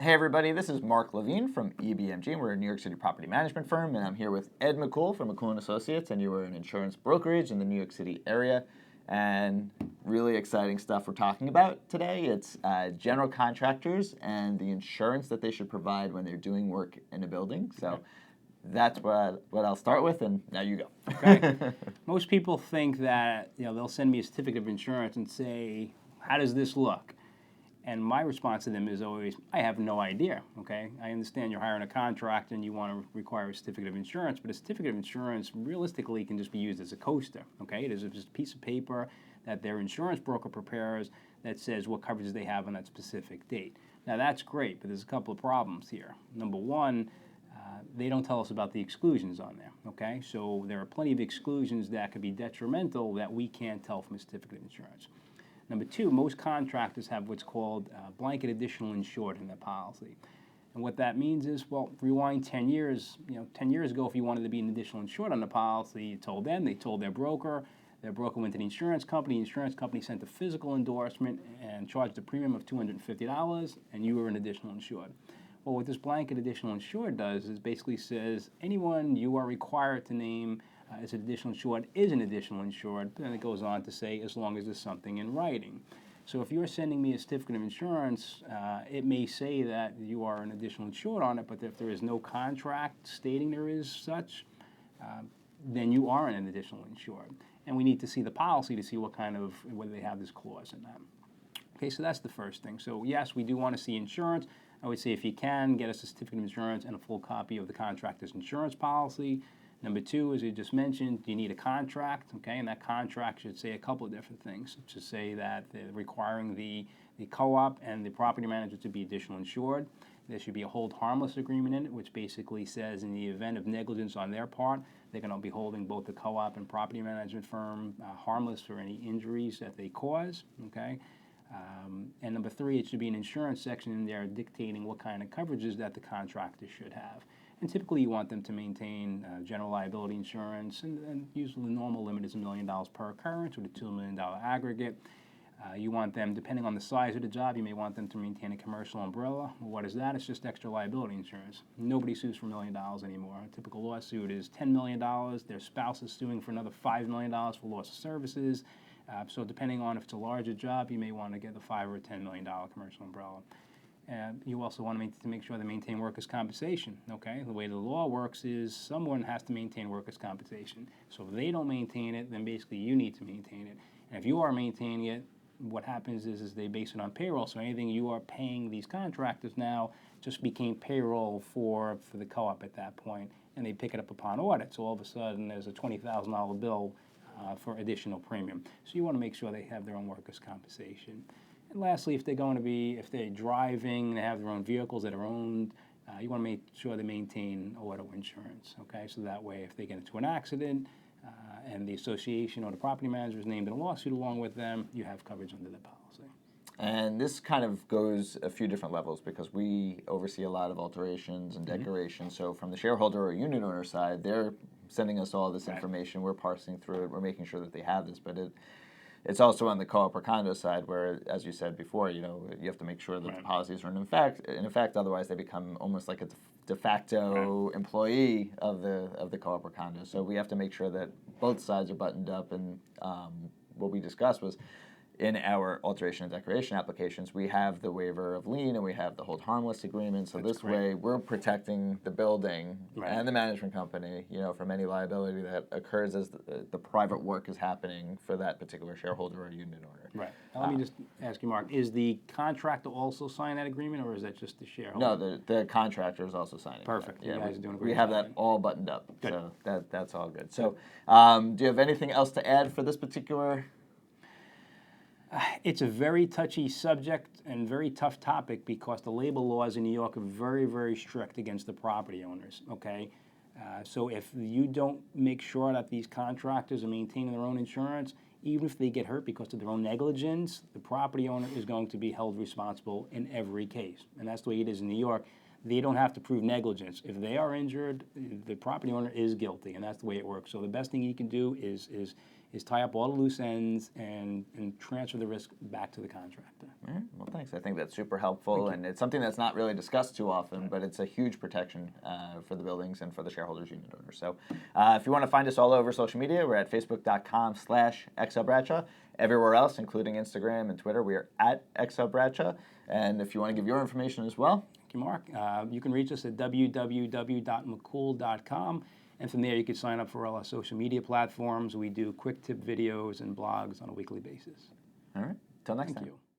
Hey everybody, this is Mark Levine from EBMG. We're a New York City property management firm, and I'm here with Ed McCool from McCool & Associates, and you are an insurance brokerage in the New York City area. And really exciting stuff we're talking about today. It's general contractors and the insurance that they should provide when they're doing work in a building. So that's what I'll start with, and now you go. Okay. Most people think that they'll send me a certificate of insurance and say, "How does this look?" And my response to them is always, "I have no idea." Okay, I understand you're hiring a contractor and you want to require a certificate of insurance, but a certificate of insurance realistically can just be used as a coaster. Okay, it is just a piece of paper that their insurance broker prepares that says what coverages they have on that specific date. Now that's great, but there's a couple of problems here. Number one, they don't tell us about the exclusions on there, okay? So there are plenty of exclusions that could be detrimental that we can't tell from a certificate of insurance. Number two, most contractors have what's called blanket additional insured in their policy. And what that means is, well, rewind 10 years, 10 years ago, if you wanted to be an additional insured on the policy, you told them, they told their broker went to the insurance company sent a physical endorsement and charged a premium of $250, and you were an additional insured. Well, what this blanket additional insured does is basically says anyone you are required to name as an additional insured is an additional insured, but then it goes on to say as long as there's something in writing. So if you're sending me a certificate of insurance, it may say that you are an additional insured on it, but if there is no contract stating there is such, then you are an additional insured. And we need to see the policy to see whether they have this clause in that. Okay, so that's the first thing. So yes, we do want to see insurance. I would say if you can, get us a certificate of insurance and a full copy of the contractor's insurance policy. Number two, as you just mentioned, you need a contract, okay? And that contract should say a couple of different things. It should say that they're requiring the co-op and the property manager to be additional insured. There should be a hold harmless agreement in it, which basically says in the event of negligence on their part, they're going to be holding both the co-op and property management firm harmless for any injuries that they cause, okay? And number three, it should be an insurance section in there dictating what kind of coverages that the contractor should have. And typically you want them to maintain general liability insurance, and usually the normal limit is $1 million per occurrence with a $2 million aggregate. You want them, depending on the size of the job, you may want them to maintain a commercial umbrella. Well, what is that? It's just extra liability insurance. Nobody sues for $1 million anymore. A typical lawsuit is $10 million. Their spouse is suing for another $5 million for loss of services. So depending on if it's a larger job, you may want to get the $5 or $10 million commercial umbrella. You also want to make sure they maintain workers' compensation, okay? The way the law works is someone has to maintain workers' compensation. So if they don't maintain it, then basically you need to maintain it. And if you are maintaining it, what happens is they base it on payroll. So anything you are paying these contractors now just became payroll for the co-op at that point, and they pick it up upon audit. So all of a sudden there's a $20,000 bill for additional premium. So you want to make sure they have their own workers' compensation. And lastly, if they're driving, they have their own vehicles that are owned, you want to make sure they maintain auto insurance, okay? So that way if they get into an accident and the association or the property manager is named in a lawsuit along with them, you have coverage under the policy. And this kind of goes a few different levels because we oversee a lot of alterations and decorations. So from the shareholder or unit owner side, they're sending us all this information. We're parsing through it. We're making sure that they have this. But it's also on the co-op or condo side where, as you said before, you have to make sure that the policies are in effect. Otherwise, they become almost like a de facto employee of the co-op or condo. So we have to make sure that both sides are buttoned up. And what we discussed was, in our alteration and decoration applications, we have the waiver of lien and we have the hold harmless agreement. So this way, we're protecting the building and the management company, from any liability that occurs as the private work is happening for that particular shareholder or unit owner. Right. Now let me just ask you, Mark, is the contractor also sign that agrement, or is that just the shareholder? No, the contractor is also signing. Perfect. Yeah, you guys are doing a great we have job. that all buttoned up. Good. So that's all good. So do you have anything else to add for this particular? It's a very touchy subject and very tough topic because the labor laws in New York are very, very strict against the property owners, okay? So if you don't make sure that these contractors are maintaining their own insurance, even if they get hurt because of their own negligence, the property owner is going to be held responsible in every case. And that's the way it is in New York. They don't have to prove negligence. If they are injured, the property owner is guilty, and that's the way it works. So the best thing you can do is is tie up all the loose ends and transfer the risk back to the contractor. All right. Well, thanks. I think that's super helpful, and it's something that's not really discussed too often, but it's a huge protection for the buildings and for the shareholders, unit owners. So if you want to find us all over social media, we're at facebook.com/XLBradshaw. Everywhere else, including Instagram and Twitter, we are at XLBradshaw. And if you want to give your information as well. Thank you, Mark. You can reach us at www.mccool.com. And from there, you can sign up for all our social media platforms. We do quick tip videos and blogs on a weekly basis. All right. Till next time. Thank you.